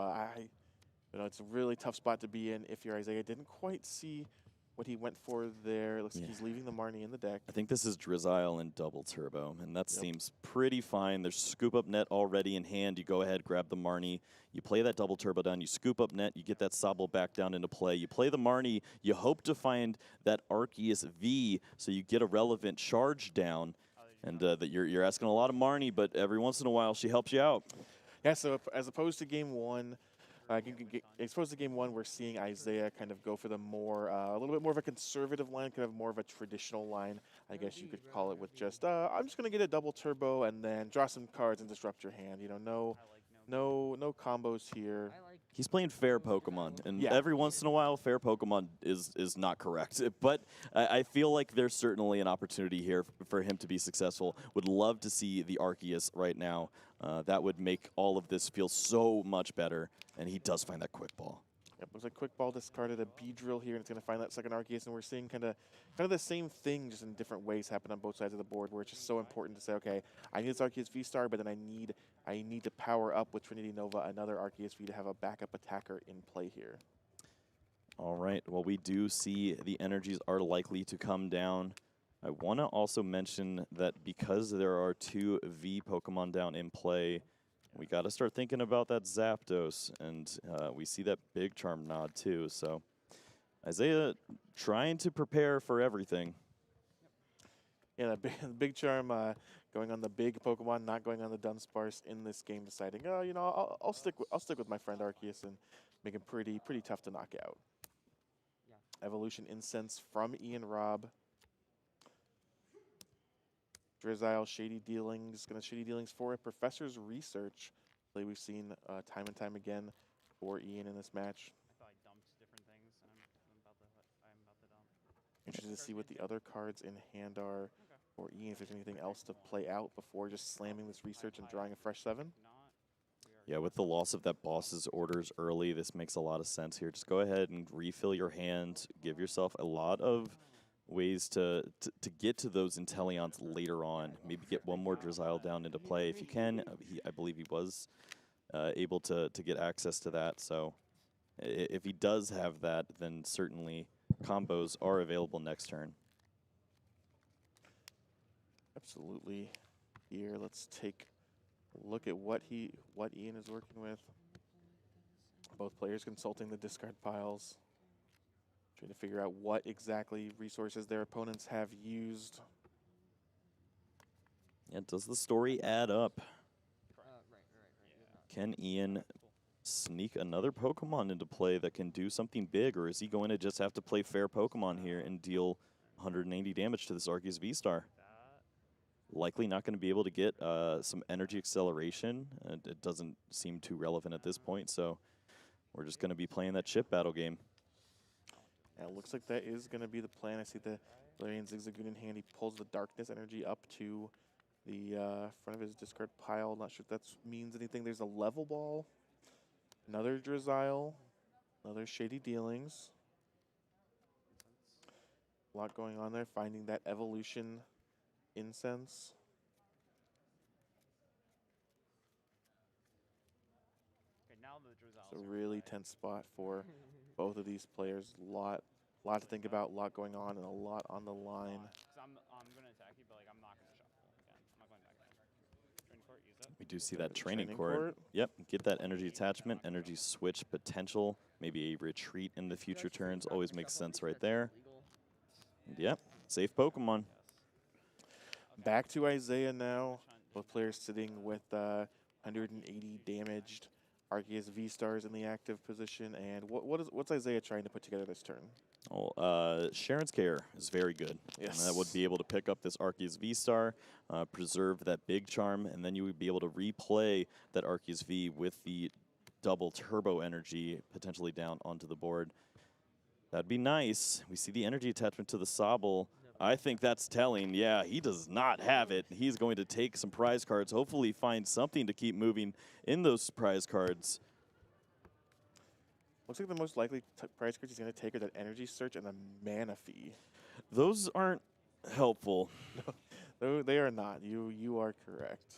It's a really tough spot to be in if you're Isaiah. Didn't quite see what he went for there. It looks like he's leaving the Marnie in the deck. I think this is Drizzile and double turbo, and that seems pretty fine. There's scoop up net already in hand. You go ahead, grab the Marnie. You play that double turbo down. You scoop up net. You get that Sobble back down into play. You play the Marnie. You hope to find that Arceus V, so you get a relevant charge down. And that you're asking a lot of Marnie, but every once in a while she helps you out. Yeah, so as opposed to game one, we're seeing Isaiah kind of go for the a little bit more of a conservative line, kind of more of a traditional line, I guess you could call it, with just, I'm just going to get a double turbo and then draw some cards and disrupt your hand. No combos here. He's playing fair Pokemon, and every once in a while, fair Pokemon is not correct. But I feel like there's certainly an opportunity here for him to be successful. Would love to see the Arceus right now. That would make all of this feel so much better, and he does find that quick ball. Yep, there's a quick ball discarded, a Beedrill here, and it's going to find that second Arceus, and we're seeing kind of the same thing, just in different ways happen on both sides of the board, where it's just so important to say, okay, I need this Arceus V-Star, but then I need to power up with Trinity Nova another Arceus V to have a backup attacker in play here. All right, well, we do see the energies are likely to come down. I want to also mention that because there are 2 V Pokemon down in play, we got to start thinking about that Zapdos, and we see that Big Charm nod too. So Isaiah trying to prepare for everything. Yeah, the Big Charm going on the big Pokemon, not going on the Dunsparce in this game, deciding, I'll stick with my friend Arceus and make him pretty tough to knock out. Yeah. Evolution Incense from Ian Robb. Drizzile, Shady Dealings, going to Shady Dealings for a Professor's Research. Play we've seen time and time again for Ian in this match. I thought I dumped different things, and I'm about to dump. Interested to see what the other cards in hand are for Ian, if there's anything else to play out before just slamming this Research and drawing a fresh 7. Yeah, with the loss of that boss's orders early, this makes a lot of sense here. Just go ahead and refill your hand. Give yourself a lot of ways to get to those Inteleons later on. Maybe get one more Drizzile down into play if you can. I believe he was able to get access to that. So if he does have that, then certainly combos are available next turn. Absolutely. Here, let's take a look at what Ian is working with. Both players consulting the discard piles, trying to figure out what exactly resources their opponents have used. Yeah, does the story add up? Can Ian sneak another Pokemon into play that can do something big, or is he going to just have to play fair Pokemon here and deal 180 damage to this Arceus V-Star? Likely not going to be able to get some energy acceleration. It doesn't seem too relevant at this point, so we're just going to be playing that chip battle game. Yeah, it looks like that is going to be the plan. I see the Galarian Zigzagoon in hand. He pulls the Darkness energy up to the front of his discard pile. Not sure if that means anything. There's a Level Ball, another Drizzile, another Shady Dealings. A lot going on there. Finding that Evolution Incense. Okay, now the Drizzile. It's a really tense spot for both of these players. Lot to think about, a lot going on, and a lot on the line. I'm going to attack you, but I'm not going to shuffle again. I'm not going back in. Training court, use it. We do see that training court. Yep, get that energy attachment, energy switch potential, maybe a retreat in the future turns. Always makes sense right there. And yep, safe Pokemon. Back to Isaiah now. Both players sitting with 180 damaged Arceus V-Stars in the active position. And what's Isaiah trying to put together this turn? Oh, Sharon's Care is very good. Yes. And that would be able to pick up this Arceus V-Star, preserve that Big Charm, and then you would be able to replay that Arceus V with the double turbo energy potentially down onto the board. That'd be nice. We see the energy attachment to the Sobble. I think that's telling. Yeah, he does not have it. He's going to take some prize cards, hopefully find something to keep moving in those prize cards. Looks like the most likely prize cards he's going to take are that Energy Search and the Mana Fee. Those aren't helpful. No, they are not. You are correct.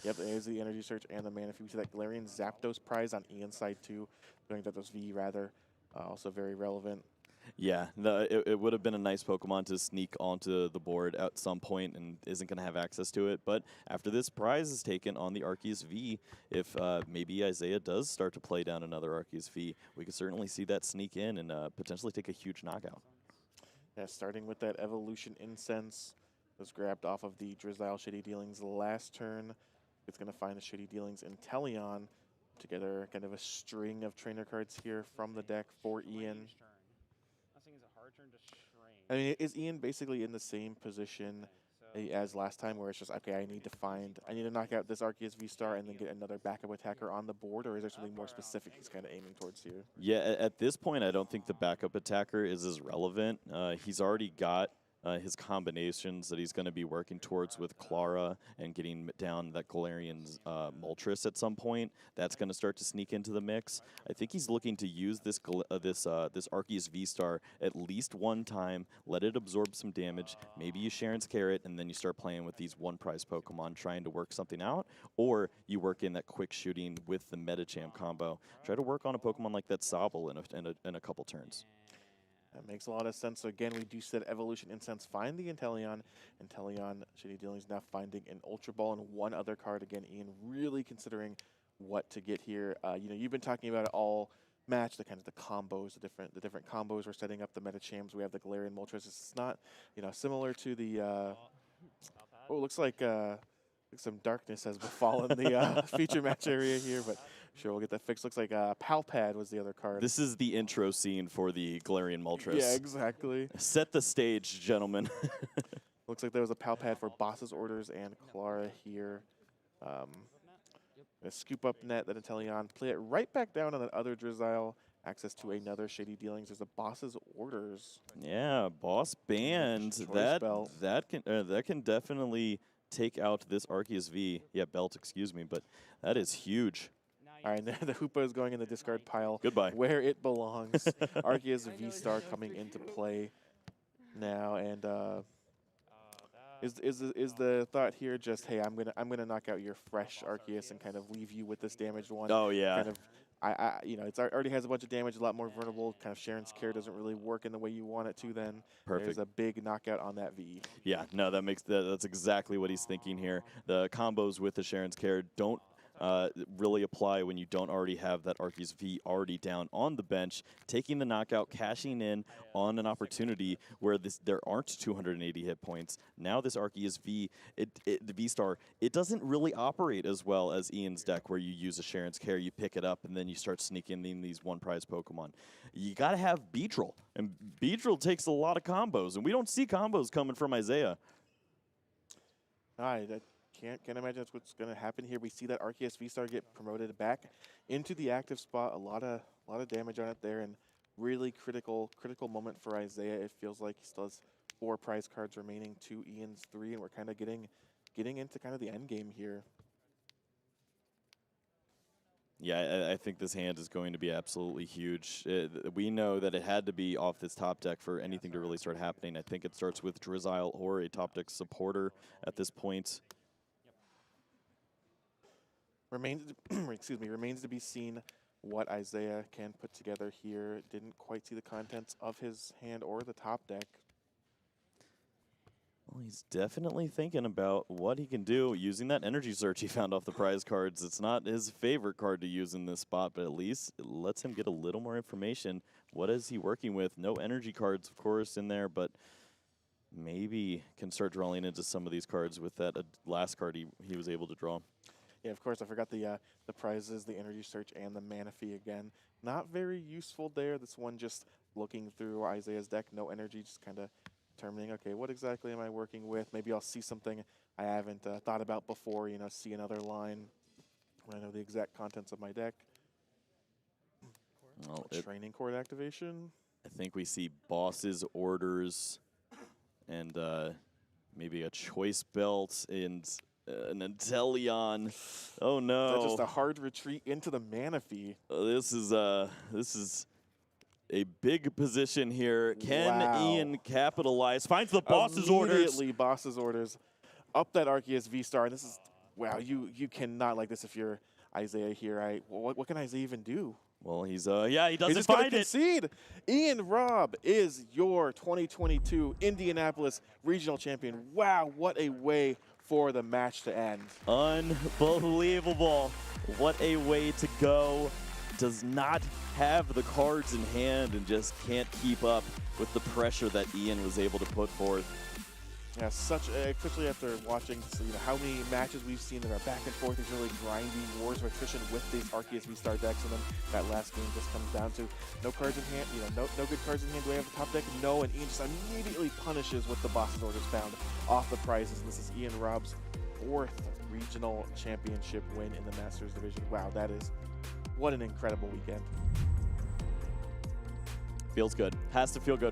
Yep, there's the Energy Search and the Mana Fee. We see that Galarian Zapdos prize on Ian's side too. Doing Zapdos V rather. Also very relevant. Yeah, it would have been a nice Pokemon to sneak onto the board at some point and isn't going to have access to it. But after this prize is taken on the Arceus V, if maybe Isaiah does start to play down another Arceus V, we could certainly see that sneak in and potentially take a huge knockout. Yeah, starting with that Evolution Incense. Was grabbed off of the Drizzile Shitty Dealings last turn. It's going to find the Shitty Dealings in Teleon. Together, kind of a string of trainer cards here from the deck for Ian. I think it's a hard turn to strain. I mean, is Ian basically in the same position as last time, where it's just, okay, I need to knock out this Arceus V-Star and then get another backup attacker on the board, or is there something more specific he's kind of aiming towards here? Yeah, at this point, I don't think the backup attacker is as relevant. He's already got his combinations that he's going to be working towards with Clara and getting down that Galarian's Moltres at some point. That's going to start to sneak into the mix. I think he's looking to use this Arceus V-Star at least one time, let it absorb some damage, maybe you Sharon's Carrot, and then you start playing with these one-prize Pokemon trying to work something out, or you work in that quick shooting with the Medicham combo. Try to work on a Pokemon like that Sobble in a couple turns. That makes a lot of sense. So again, we do see that Evolution Incense find the Inteleon. Inteleon, Shitty Dealings now finding an Ultra Ball and one other card. Again, Ian really considering what to get here. You've been talking about it all match, the kind of the combos, the different combos. We're setting up the Medichams. We have the Galarian Moltres. It's not, similar to the. Looks like some darkness has befallen the feature match area here, but. Sure, we'll get that fixed. Looks like Palpad was the other card. This is the intro scene for the Galarian Moltres. Yeah, exactly. Set the stage, gentlemen. Looks like there was a Palpad for Boss's Orders and Clara here. Scoop up net, that Inteleon. Play it right back down on that other Drizzile. Access to another Shady Dealings. There's a Boss's Orders. Yeah, Boss Band. That can definitely take out this Arceus V. Yeah, Belt, excuse me, but that is huge. All right, the Hoopa is going in the discard pile. Goodbye. Where it belongs. Arceus V-Star coming into play now, and is the thought here just, hey, I'm gonna knock out your fresh Arceus and kind of leave you with this damaged one? Oh yeah. Kind of, it's already has a bunch of damage, a lot more vulnerable. Kind of Sharon's Care doesn't really work in the way you want it to. Then perfect. There's a big knockout on that V. Yeah, no, that's exactly what he's thinking here. The combos with the Sharon's Care don't really apply when you don't already have that Arceus V already down on the bench. Taking the knockout, cashing in on an opportunity where there aren't 280 hit points. Now this Arceus V, the V-Star, it doesn't really operate as well as Ian's deck, where you use a Sharon's Care, you pick it up, and then you start sneaking in these one-prize Pokemon. You got to have Beedrill, and Beedrill takes a lot of combos, and we don't see combos coming from Isaiah. All right, Can't imagine that's what's going to happen here. We see that Arceus V-Star get promoted back into the active spot. A lot of damage on it there, and really critical moment for Isaiah. It feels like he still has 4 prize cards remaining to Ian's 3, and we're kind of getting into kind of the end game here. Yeah, I think this hand is going to be absolutely huge. We know that it had to be off this top deck for anything to really start happening. I think it starts with Drizzile or a top deck supporter at this point. Remains to be seen what Isaiah can put together here. Didn't quite see the contents of his hand or the top deck. Well, he's definitely thinking about what he can do using that energy search he found off the prize cards. It's not his favorite card to use in this spot, but at least it lets him get a little more information. What is he working with? No energy cards, of course, in there, but maybe can start drawing into some of these cards with that last card he was able to draw. Yeah, of course, I forgot the prizes, the energy search, and the mana fee again. Not very useful there. This one just looking through Isaiah's deck, no energy, just kind of determining, okay, what exactly am I working with? Maybe I'll see something I haven't thought about before, see another line when I know the exact contents of my deck. Well, Training Court activation. I think we see bosses orders and maybe a choice belt and an Inteleon. Oh no! That's just a hard retreat into the Manaphy. This is a big position here. Can Wow. Ian capitalize? Finds the boss's orders. Immediately, boss's orders. Up that Arceus V-Star, and this is, wow, you cannot like this if you're Isaiah here. What can Isaiah even do? Well, he's yeah, he He's doesn't just gonna find it. concede. Ian Robb is your 2022 Indianapolis Regional Champion. Wow, what a way for the match to end. Unbelievable. What a way to go. Does not have the cards in hand and just can't keep up with the pressure that Ian was able to put forth. Yeah, especially after watching how many matches we've seen that are back and forth, these really grindy wars of attrition with these Arceus V-Star decks, and then that last game just comes down to no cards in hand, no good cards in hand. Do I have the top deck? No, and Ian just immediately punishes with the boss's orders found off the prizes. This is Ian Robb's 4th regional championship win in the Masters division. Wow, what an incredible weekend. Feels good. Has to feel good.